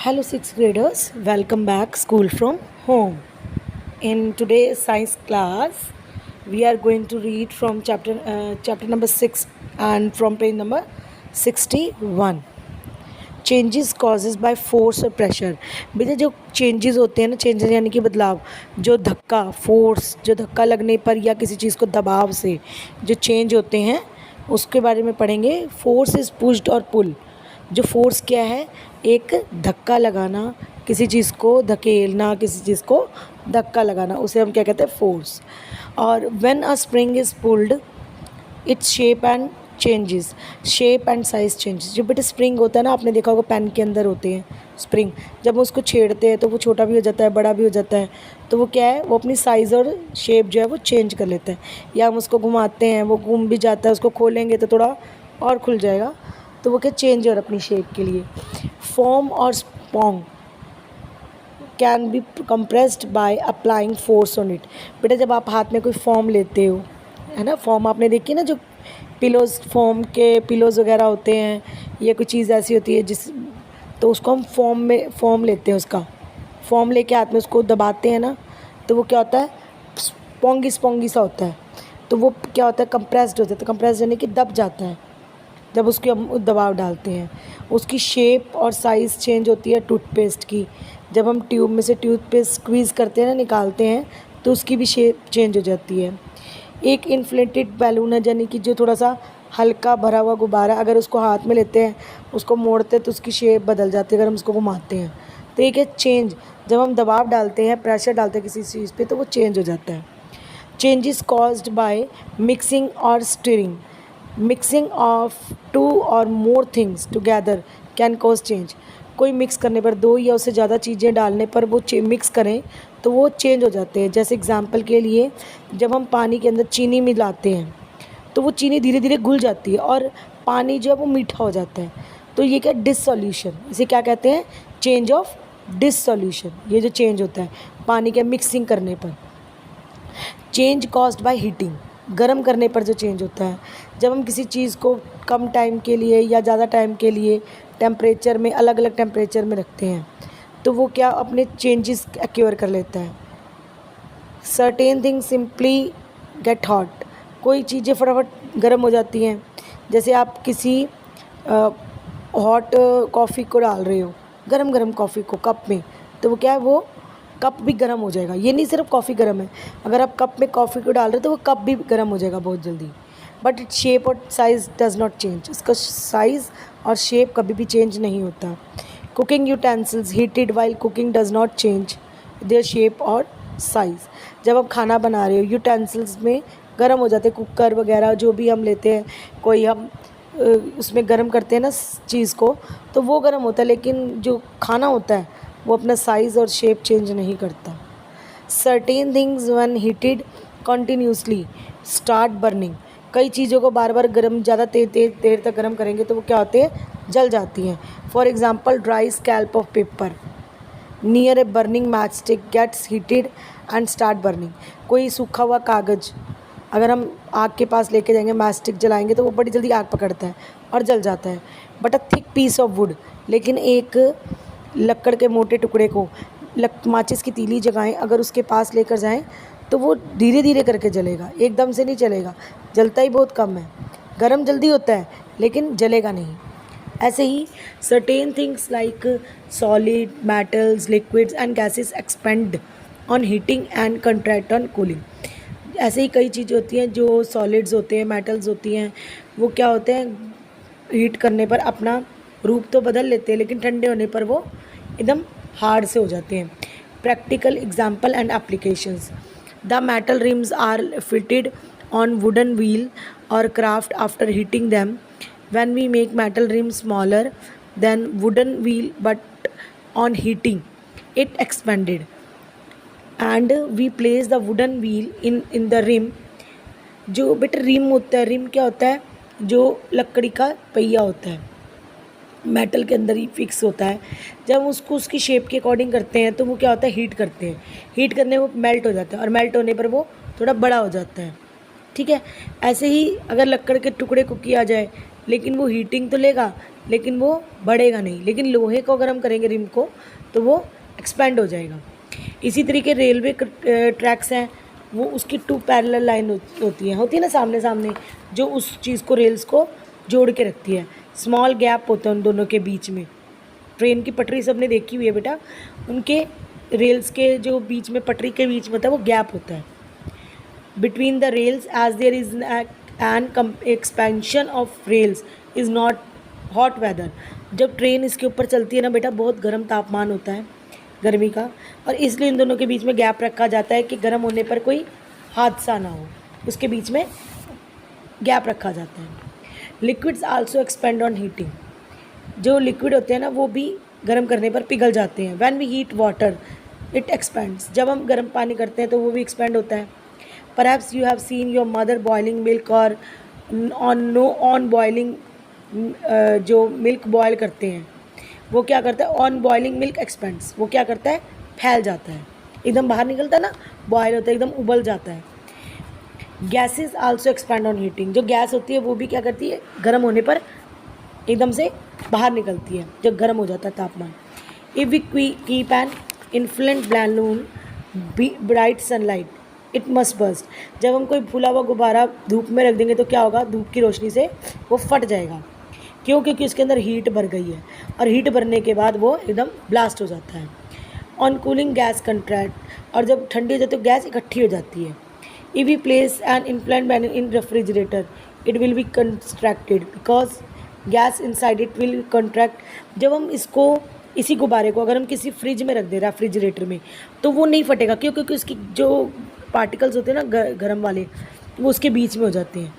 Hello, sixth graders. Welcome back, School from Home. In today's science class, we are going to read from chapter number 6 and from page number 61. Changes causes by force और pressure. बेटा जो changes होते हैं ना, changes यानी कि बदलाव, जो धक्का फोर्स, जो धक्का लगने पर या किसी चीज़ को दबाव से जो चेंज होते हैं उसके बारे में पढ़ेंगे। फोर्स इज पुश्ड और पुल। जो फोर्स क्या है? एक धक्का लगाना, किसी चीज़ को धकेलना, किसी चीज़ को धक्का लगाना, उसे हम क्या कहते हैं? फोर्स। और when a spring is pulled its shape and changes, shape and size changes. जो बेटा स्प्रिंग होता है ना, आपने देखा होगा पेन के अंदर होते हैं स्प्रिंग, जब हम उसको छेड़ते हैं तो वो छोटा भी हो जाता है, बड़ा भी हो जाता है। तो वो क्या है? वो अपनी साइज़ और शेप जो है वो चेंज कर लेता है। या हम उसको घुमाते हैं, वो घूम भी जाता है, उसको खोलेंगे तो थोड़ा और खुल जाएगा, तो वो क्या चेंज और अपनी शेप के लिए। फॉर्म और sponge can be compressed by applying force on it. बेटा जब आप हाथ में कोई फॉर्म लेते हो, है ना, फॉर्म आपने देखी ना, जो पिलोज, फॉर्म के पिलोज वगैरह होते हैं, ये कोई चीज़ ऐसी होती है जिस, तो उसको हम फॉर्म लेते हैं, उसका फॉर्म लेके हाथ में उसको दबाते हैं ना, तो वो क्या होता है? स्पॉन्गी स्पॉन्गी सा होता है। तो वो क्या होता है? कंप्रेस्ड हो जाता है। कंप्रेस्ड यानी कि दब जाता है जब उसके हम दबाव डालते हैं। उसकी शेप और साइज़ चेंज होती है टूथपेस्ट की। जब हम ट्यूब में से टूथपेस्ट स्क्वीज़ करते हैं ना, निकालते हैं, तो उसकी भी शेप चेंज हो जाती है। एक इन्फ्लेटेड बैलून है, यानी कि जो थोड़ा सा हल्का भरा हुआ गुब्बारा, अगर उसको हाथ में लेते हैं, उसको मोड़ते हैं तो उसकी शेप बदल जाती है अगर हम उसको घुमाते हैं। तो एक है चेंज, जब हम दबाव डालते हैं, प्रेशर डालते हैं किसी चीज़ पे, तो वो चेंज हो जाता है। चेंजेस कॉज्ड बाय मिक्सिंग और स्टिरिंग। मिक्सिंग ऑफ टू और more things together can cause change. कोई मिक्स करने पर, दो या उससे ज़्यादा चीज़ें डालने पर वो मिक्स करें तो वो चेंज हो जाते हैं। जैसे एग्जांपल के लिए, जब हम पानी के अंदर चीनी मिलाते हैं तो वो चीनी धीरे धीरे घुल जाती है और पानी जो है वो मीठा हो जाता है। तो ये क्या? डिसोल्यूशन। इसे क्या कहते हैं? Change of dissolution. ये जो चेंज होता है पानी के मिक्सिंग करने पर। चेंज कॉज्ड बाय हीटिंग, गर्म करने पर जो चेंज होता है। जब हम किसी चीज़ को कम टाइम के लिए या ज़्यादा टाइम के लिए टेम्परेचर में, अलग अलग टेम्परेचर में रखते हैं, तो वो क्या अपने चेंजेस एक्योर कर लेता है। Certain things simply get hot. कोई चीज़ें फटाफट गर्म हो जाती हैं। जैसे आप किसी हॉट कॉफ़ी को डाल रहे हो, गरम गरम कॉफ़ी को कप में, तो वो क्या है? वो कप भी गर्म हो जाएगा। ये नहीं सिर्फ कॉफ़ी गर्म है, अगर आप कप में कॉफ़ी को डाल रहे हो तो वो कप भी गर्म हो जाएगा बहुत जल्दी। बट इट शेप और साइज़ डज नॉट चेंज। इसका साइज़ और शेप कभी भी चेंज नहीं होता। Cooking utensils heated while cooking does not change their shape और साइज़। जब आप खाना बना रहे हो, यूटेंसिल्स में गर्म हो जाते हैं, कुकर वगैरह जो भी हम लेते हैं, कोई हम उसमें गर्म करते हैं ना चीज़ को, तो वो गर्म होता है, लेकिन जो खाना होता है वो अपना साइज़ और शेप चेंज नहीं करता। Certain things when heated continuously start burning. कई चीज़ों को बार बार गर्म, ज़्यादा देर तक गर्म करेंगे तो वो क्या होते हैं? जल जाती हैं। For example, dry scalp of paper near a burning match stick gets heated and start burning. कोई सूखा हुआ कागज़ अगर हम आग के पास लेके जाएंगे, मैच स्टिक जलाएंगे, तो वो बड़ी जल्दी आग पकड़ता है और जल जाता है। But a thick piece of wood, लेकिन एक लकड़ के मोटे टुकड़े को माचिस की तीली जगाएं, अगर उसके पास लेकर जाएं तो वो धीरे धीरे करके जलेगा, एकदम से नहीं चलेगा, जलता ही बहुत कम है। गर्म जल्दी होता है लेकिन जलेगा नहीं। ऐसे ही certain things like solid, metals, liquids and gases expand on heating and contract on cooling. ऐसे ही कई चीज़ें होती हैं जो सॉलिड्स होते हैं, मेटल्स होती हैं, वो क्या होते हैं? हीट करने पर अपना रूप तो बदल लेते हैं, लेकिन ठंडे होने पर वो एकदम हार्ड से हो जाते हैं। Practical example and applications. The metal rims are fitted on wooden wheel और craft after heating them. When we make metal rim smaller than wooden wheel but on heating it expanded and we place the wooden wheel in the rim. जो बेटा rim होता है, rim क्या होता है? जो लकड़ी का पहिया होता है, मेटल के अंदर ही फिक्स होता है। जब हम उसको उसकी शेप के अकॉर्डिंग करते हैं तो वो क्या होता है? हीट करते हैं। हीट करने में वो मेल्ट हो जाता है और मेल्ट होने पर वो थोड़ा बड़ा हो जाता है। ठीक है, ऐसे ही अगर लकड़ के टुकड़े को किया जाए लेकिन वो हीटिंग तो लेगा लेकिन वो बढ़ेगा नहीं। लेकिन लोहे को अगर हम करेंगे रिम को तो वो एक्सपेंड हो जाएगा। इसी तरीके रेलवे ट्रैक्स हैं, वो उसकी 2 पैरेलल लाइन होती है ना सामने सामने, जो उस चीज़ को रेल्स को जोड़ के रखती है। स्मॉल गैप होता है उन दोनों के बीच में। ट्रेन की पटरी सबने देखी हुई है बेटा, उनके रेल्स के जो बीच में पटरी के बीच में होता है वो गैप होता है between the rails as there is an expansion of rails is not hot weather. जब ट्रेन इसके ऊपर चलती है ना बेटा, बहुत गर्म तापमान होता है गर्मी का, और इसलिए इन दोनों के बीच में गैप रखा जाता है कि गर्म होने पर कोई हादसा ना हो, उसके बीच में गैप रखा जाता है। Liquids also expand on heating. जो लिक्विड होते हैं ना वो भी गर्म करने पर पिघल जाते हैं। When we heat water it expands. जब हम गर्म पानी करते हैं तो वो भी एक्सपेंड होता है। Perhaps you have seen your mother boiling milk और ऑन बॉइलिंग, जो मिल्क बॉयल करते हैं वो क्या करता है, ऑन बॉइलिंग मिल्क एक्सपेंड्स, वो क्या करता है, फैल जाता है, एकदम बाहर निकलता है ना, बॉयल होता है, एकदम उबल जाता है। Gases also expand on heating. जो गैस होती है वो भी क्या करती है, गर्म होने पर एकदम से बाहर निकलती है जब गर्म हो जाता है तापमान। If we keep an inflated balloon bright sunlight it must burst. जब हम कोई फूला हुआ गुब्बारा धूप में रख देंगे तो क्या होगा, धूप की रोशनी से वो फट जाएगा। क्यों? क्योंकि उसके अंदर हीट भर गई है, और हीट भरने के बाद वो एकदम ब्लास्ट हो जाता है। ऑन कूलिंग गैस कंट्रैक्ट, और जब ठंडी हो जाती है तो गैस इकट्ठी हो जाती है। If we place an inflated balloon in refrigerator it will be constructed because gas inside it will contract. जब हम इसको इसी गुब्बारे को अगर हम किसी फ्रिज में रख दें, रेफ्रिजरेटर में, तो वो नहीं फटेगा। क्यों? क्योंकि उसकी जो पार्टिकल्स होते हैं ना गर्म वाले, वो उसके बीच में हो जाते हैं,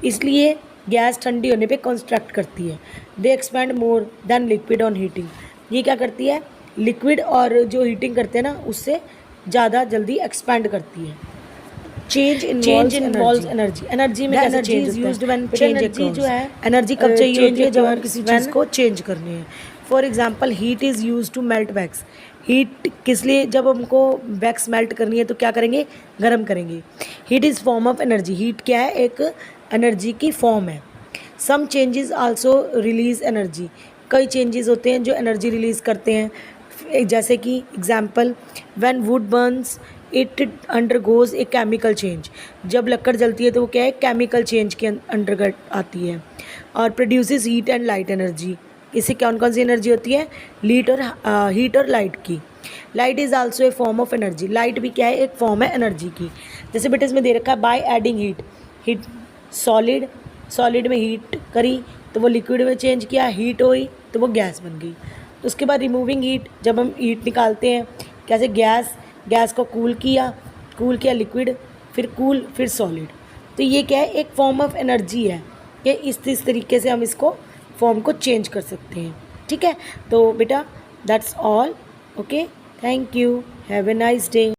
इसलिए गैस ठंडी होने पे कंस्ट्रक्ट करती है। They expand more than liquid on heating. ये क्या करती है, लिक्विड और जो हीटिंग करते हैं ना उससे ज़्यादा जल्दी एक्सपैंड करती है। Change involves energy. एनर्जी में कैसे चेंज होता है, एनर्जी जो है, एनर्जी कब चाहिए होती है, जब हम किसी चीज़ को चेंज करनी है। For example heat is use to melt wax. Heat किस लिए, जब हमको वैक्स मेल्ट करनी है तो क्या करेंगे, गर्म करेंगे। Heat is form of energy. Heat क्या है, एक एनर्जी की फॉर्म है। Some changes also release energy. कई चेंजेस होते हैं जो एनर्जी रिलीज़ करते हैं, जैसे कि example when wood burns it undergoes a chemical change. जब लकड़ जलती है तो वो क्या है, केमिकल चेंज के अंतर्गत आती है। और produces heat and light energy. इससे कौन कौन सी एनर्जी होती है, हीट और लाइट की। Light is also a form of energy. Light भी क्या है, एक फॉर्म है एनर्जी की। जैसे बेटा इसमें दे रखा है बाय एडिंग हीट सॉलिड में हीट करी तो वो लिक्विड में चेंज किया, हीट हुई तो वो गैस बन गई। उसके बाद रिमूविंग हीट, जब हम हीट निकालते हैं कैसे, गैस को कूल किया लिक्विड, फिर सॉलिड। तो ये क्या है, एक फॉर्म ऑफ एनर्जी है कि इस तरीके से हम इसको फॉर्म को चेंज कर सकते हैं। ठीक है, तो बेटा that's all. Okay, thank you, have a nice day.